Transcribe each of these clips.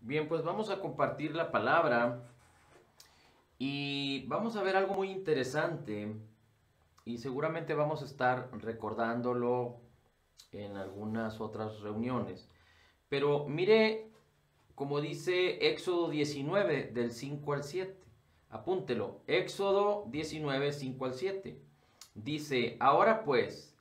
Bien, pues vamos a compartir la palabra y vamos a ver algo muy interesante y seguramente vamos a estar recordándolo en algunas otras reuniones. Pero mire, como dice Éxodo 19 del 5 al 7. Apúntelo, Éxodo 19, 5 al 7. Dice, ahora pues,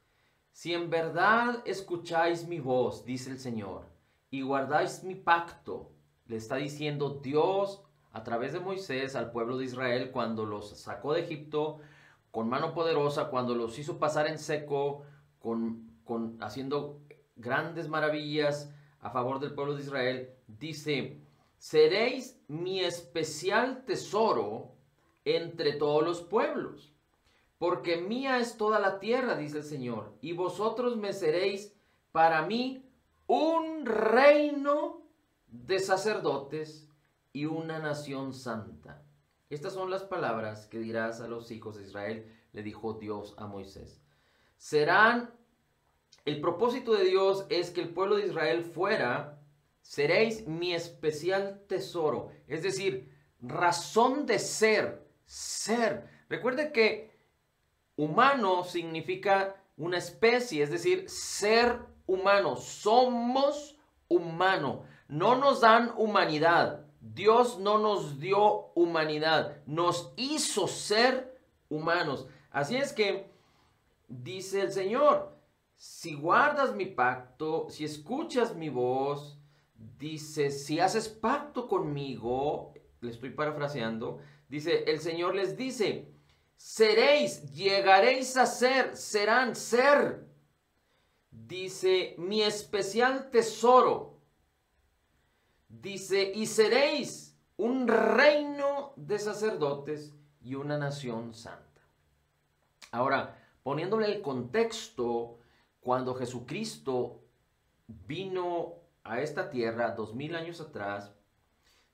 si en verdad escucháis mi voz, dice el Señor, y guardáis mi pacto, le está diciendo Dios a través de Moisés al pueblo de Israel cuando los sacó de Egipto con mano poderosa, cuando los hizo pasar en seco, haciendo grandes maravillas a favor del pueblo de Israel, dice, seréis mi especial tesoro entre todos los pueblos. Porque mía es toda la tierra, dice el Señor, y vosotros me seréis para mí un reino de sacerdotes y una nación santa. Estas son las palabras que dirás a los hijos de Israel, le dijo Dios a Moisés. El propósito de Dios es que el pueblo de Israel seréis mi especial tesoro, es decir, razón de ser. Recuerde que humano significa una especie, es decir, ser humano. Somos humano. No nos dan humanidad. Dios no nos dio humanidad. Nos hizo ser humanos. Así es que dice el Señor, si guardas mi pacto, si escuchas mi voz, dice, si haces pacto conmigo, le estoy parafraseando, dice, el Señor les dice, seréis, llegaréis a ser, dice, mi especial tesoro, dice, y seréis un reino de sacerdotes y una nación santa. Ahora, poniéndole el contexto, cuando Jesucristo vino a esta tierra 2000 años atrás,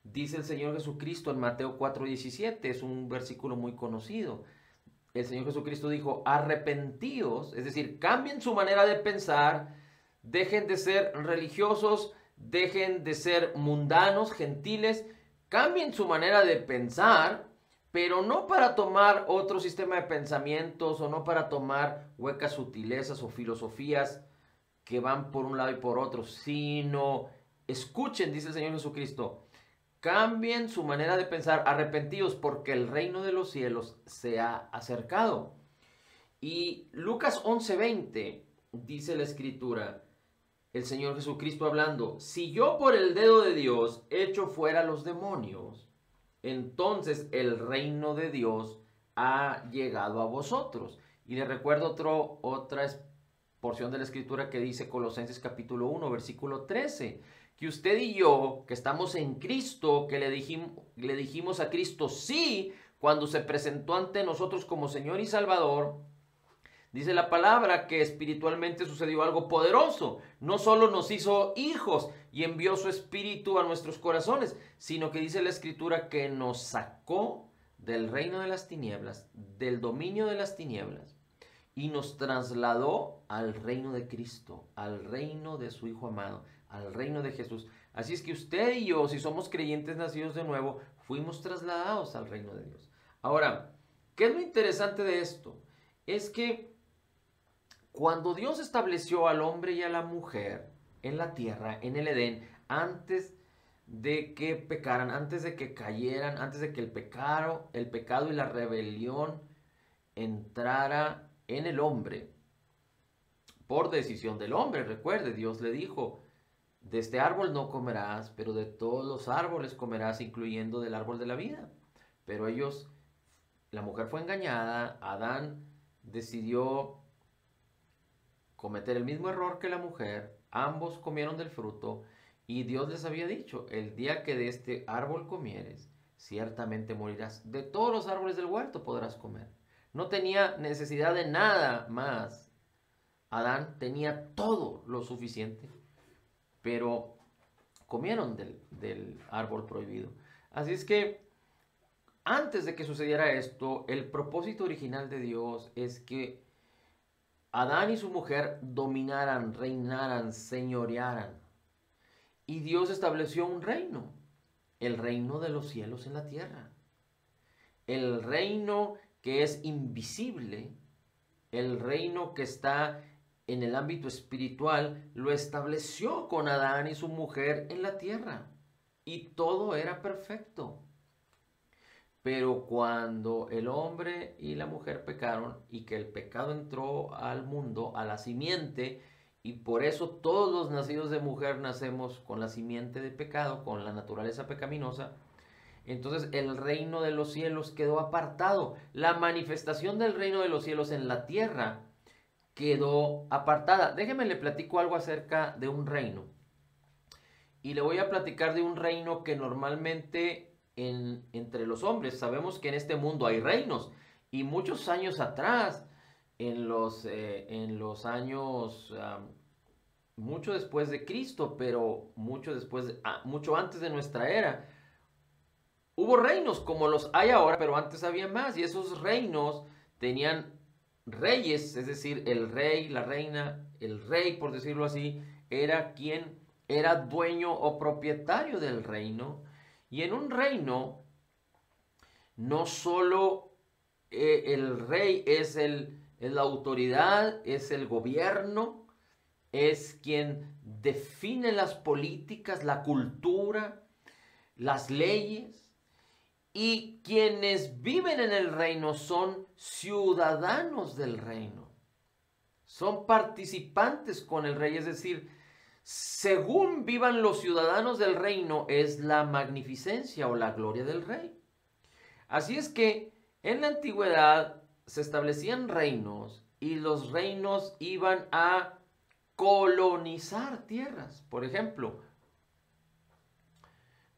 dice el Señor Jesucristo en Mateo 4:17, es un versículo muy conocido. El Señor Jesucristo dijo, arrepentíos, es decir, cambien su manera de pensar, dejen de ser religiosos, dejen de ser mundanos, gentiles, cambien su manera de pensar, pero no para tomar otro sistema de pensamientos o no para tomar huecas sutilezas o filosofías que van por un lado y por otro, sino escuchen, dice el Señor Jesucristo, cambien su manera de pensar, arrepentidos porque el reino de los cielos se ha acercado. Y Lucas 11:20 dice la escritura, el Señor Jesucristo hablando, si yo por el dedo de Dios echo fuera los demonios, entonces el reino de Dios ha llegado a vosotros. Y le recuerdo otra porción de la escritura que dice Colosenses capítulo 1, versículo 13, que usted y yo, que estamos en Cristo, que le dijimos a Cristo sí, cuando se presentó ante nosotros como Señor y Salvador, dice la palabra que espiritualmente sucedió algo poderoso. No solo nos hizo hijos y envió su espíritu a nuestros corazones, sino que dice la escritura que nos sacó del reino de las tinieblas, del dominio de las tinieblas, y nos trasladó al reino de Cristo, al reino de su Hijo amado, al reino de Jesús. Así es que usted y yo, si somos creyentes nacidos de nuevo, fuimos trasladados al reino de Dios. Ahora, ¿qué es lo interesante de esto? Es que cuando Dios estableció al hombre y a la mujer en la tierra, en el Edén, antes de que pecaran, antes de que cayeran, antes de que el pecado y la rebelión entrara en el hombre, por decisión del hombre, recuerde, Dios le dijo, de este árbol no comerás, pero de todos los árboles comerás, incluyendo del árbol de la vida. Pero la mujer fue engañada, Adán decidió cometer el mismo error que la mujer, ambos comieron del fruto y Dios les había dicho, el día que de este árbol comieres, ciertamente morirás. De todos los árboles del huerto podrás comer. No tenía necesidad de nada más. Adán tenía todo lo suficiente, pero comieron del árbol prohibido. Así es que antes de que sucediera esto, el propósito original de Dios es que Adán y su mujer dominaran, reinaran, señorearan. Y Dios estableció un reino, el reino de los cielos en la tierra. El reino que es invisible, el reino que está en el ámbito espiritual, lo estableció con Adán y su mujer en la tierra. Y todo era perfecto. Pero cuando el hombre y la mujer pecaron y que el pecado entró al mundo, a la simiente, y por eso todos los nacidos de mujer nacemos con la simiente de pecado, con la naturaleza pecaminosa, entonces el reino de los cielos quedó apartado. La manifestación del reino de los cielos en la tierra quedó apartada. Déjeme le platico algo acerca de un reino. Y le voy a platicar de un reino que normalmente entre los hombres, sabemos que en este mundo hay reinos. Y muchos años atrás, en los años, mucho después de Cristo, pero mucho antes de nuestra era, hubo reinos como los hay ahora, pero antes había más. Y esos reinos tenían reyes, es decir, el rey, la reina, el rey, por decirlo así, era quien era dueño o propietario del reino. Y en un reino, no solo el rey es la autoridad, es el gobierno, es quien define las políticas, la cultura, las leyes. Y quienes viven en el reino son ciudadanos del reino. Son participantes con el rey, es decir, según vivan los ciudadanos del reino es la magnificencia o la gloria del rey. Así es que en la antigüedad se establecían reinos y los reinos iban a colonizar tierras. Por ejemplo,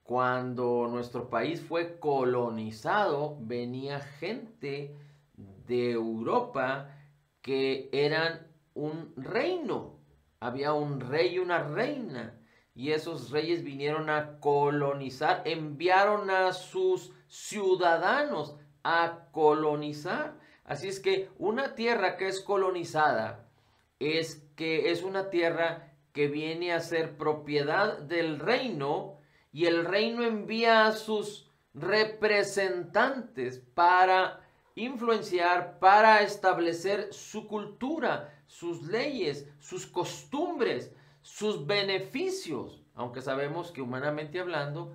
cuando nuestro país fue colonizado, venía gente de Europa que eran un reino. Había un rey y una reina. Y esos reyes vinieron a colonizar, enviaron a sus ciudadanos a colonizar. Así es que una tierra que es colonizada es una tierra que viene a ser propiedad del reino. Y el reino envía a sus representantes para influenciar, para establecer su cultura, sus leyes, sus costumbres, sus beneficios. Aunque sabemos que humanamente hablando,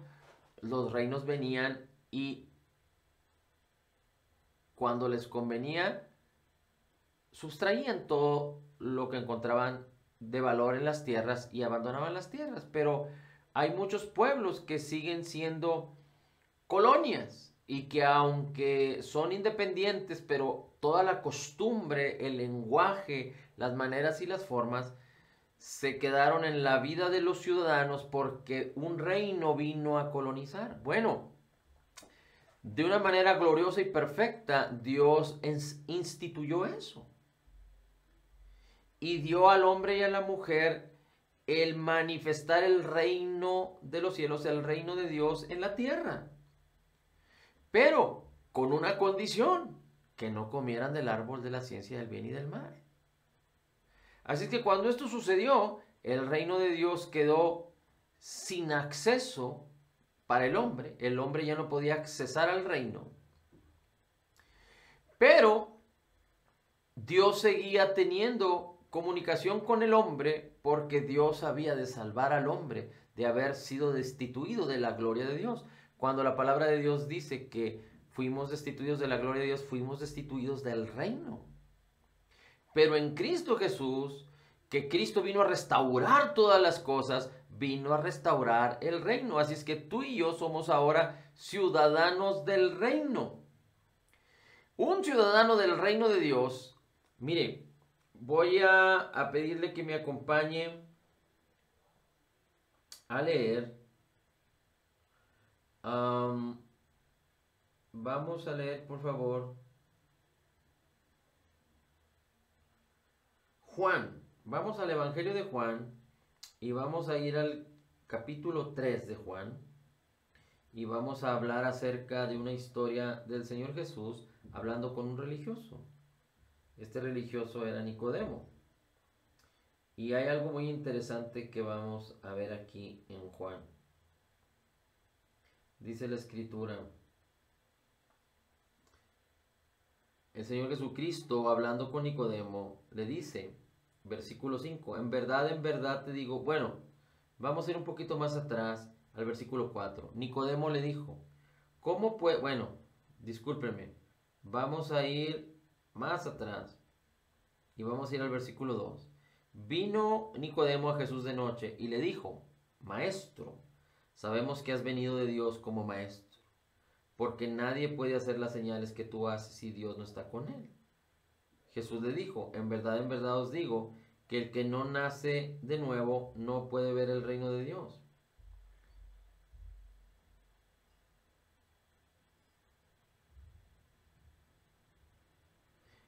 los reinos venían y cuando les convenía, sustraían todo lo que encontraban de valor en las tierras y abandonaban las tierras. Pero hay muchos pueblos que siguen siendo colonias y que aunque son independientes, pero toda la costumbre, el lenguaje, las maneras y las formas se quedaron en la vida de los ciudadanos porque un reino vino a colonizar. Bueno, de una manera gloriosa y perfecta, Dios instituyó eso. Y dio al hombre y a la mujer el manifestar el reino de los cielos, el reino de Dios en la tierra. Pero con una condición, que no comieran del árbol de la ciencia del bien y del mal. Así que cuando esto sucedió, el reino de Dios quedó sin acceso para el hombre ya no podía accesar al reino. Pero Dios seguía teniendo comunicación con el hombre porque Dios había de salvar al hombre de haber sido destituido de la gloria de Dios. Cuando la palabra de Dios dice que fuimos destituidos de la gloria de Dios, fuimos destituidos del reino. Pero en Cristo Jesús, que Cristo vino a restaurar todas las cosas, vino a restaurar el reino. Así es que tú y yo somos ahora ciudadanos del reino. Un ciudadano del reino de Dios, mire, voy a pedirle que me acompañe a leer. Vamos a leer, por favor, Juan. Vamos al Evangelio de Juan y vamos a ir al capítulo 3 de Juan y vamos a hablar acerca de una historia del Señor Jesús hablando con un religioso. Este religioso era Nicodemo. Y hay algo muy interesante que vamos a ver aquí en Juan. Dice la Escritura, el Señor Jesucristo, hablando con Nicodemo, le dice, versículo 5, en verdad te digo, bueno, vamos a ir un poquito más atrás al versículo 4. Nicodemo le dijo, ¿cómo puede? Bueno, discúlpenme, vamos a ir más atrás y vamos a ir al versículo 2. Vino Nicodemo a Jesús de noche y le dijo, Maestro, sabemos que has venido de Dios como maestro, porque nadie puede hacer las señales que tú haces si Dios no está con él. Jesús le dijo, en verdad os digo, que el que no nace de nuevo no puede ver el reino de Dios.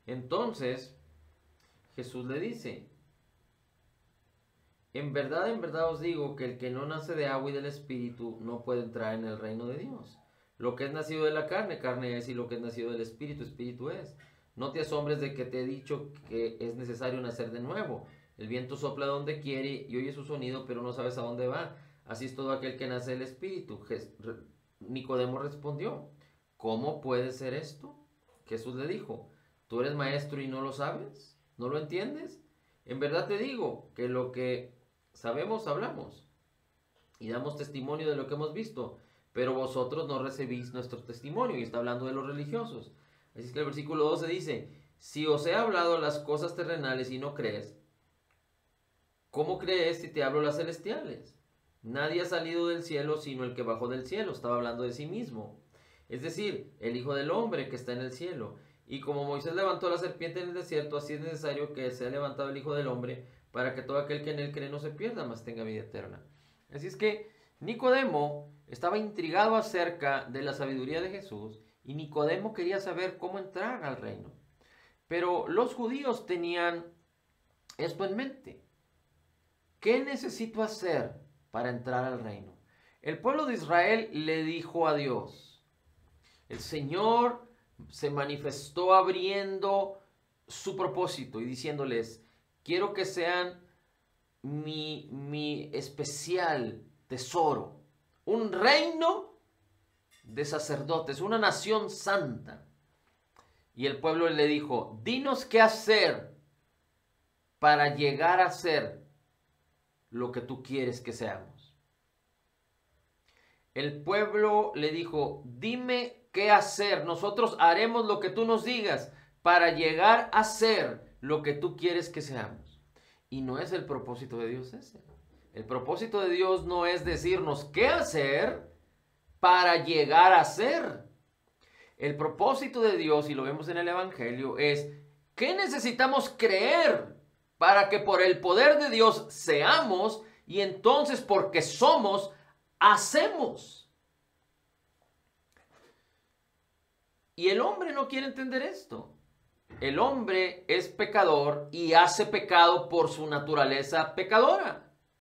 Entonces, Jesús le dice, en verdad os digo que el que no nace de agua y del Espíritu no puede entrar en el reino de Dios. Lo que es nacido de la carne, carne es, y lo que es nacido del Espíritu, Espíritu es. No te asombres de que te he dicho que es necesario nacer de nuevo. El viento sopla donde quiere y oye su sonido, pero no sabes a dónde va. Así es todo aquel que nace del Espíritu. Nicodemo respondió, ¿cómo puede ser esto? Jesús le dijo, ¿tú eres maestro y no lo sabes? ¿No lo entiendes? En verdad te digo que lo que sabemos hablamos y damos testimonio de lo que hemos visto, pero vosotros no recibís nuestro testimonio. Y está hablando de los religiosos. Así es que el versículo 12 dice, si os he hablado las cosas terrenales y no crees, ¿cómo crees si te hablo las celestiales? Nadie ha salido del cielo sino el que bajó del cielo. Estaba hablando de sí mismo. Es decir, el Hijo del Hombre que está en el cielo. Y como Moisés levantó la serpiente en el desierto, así es necesario que sea levantado el Hijo del Hombre, para que todo aquel que en él cree no se pierda, mas tenga vida eterna. Así es que Nicodemo estaba intrigado acerca de la sabiduría de Jesús, y Nicodemo quería saber cómo entrar al reino. Pero los judíos tenían esto en mente. ¿Qué necesito hacer para entrar al reino? El pueblo de Israel le dijo a Dios, el Señor se manifestó abriendo su propósito y diciéndoles, quiero que sean mi especial tesoro, un reino de sacerdotes, una nación santa. Y el pueblo le dijo, dinos qué hacer para llegar a ser lo que tú quieres que seamos. El pueblo le dijo, dime qué hacer, nosotros haremos lo que tú nos digas para llegar a ser lo que tú quieres que seamos. Y no es el propósito de Dios ese. El propósito de Dios no es decirnos qué hacer para llegar a ser. El propósito de Dios, y lo vemos en el Evangelio, es ¿qué necesitamos creer para que por el poder de Dios seamos y entonces porque somos, hacemos? Y el hombre no quiere entender esto. El hombre es pecador y hace pecado por su naturaleza pecadora.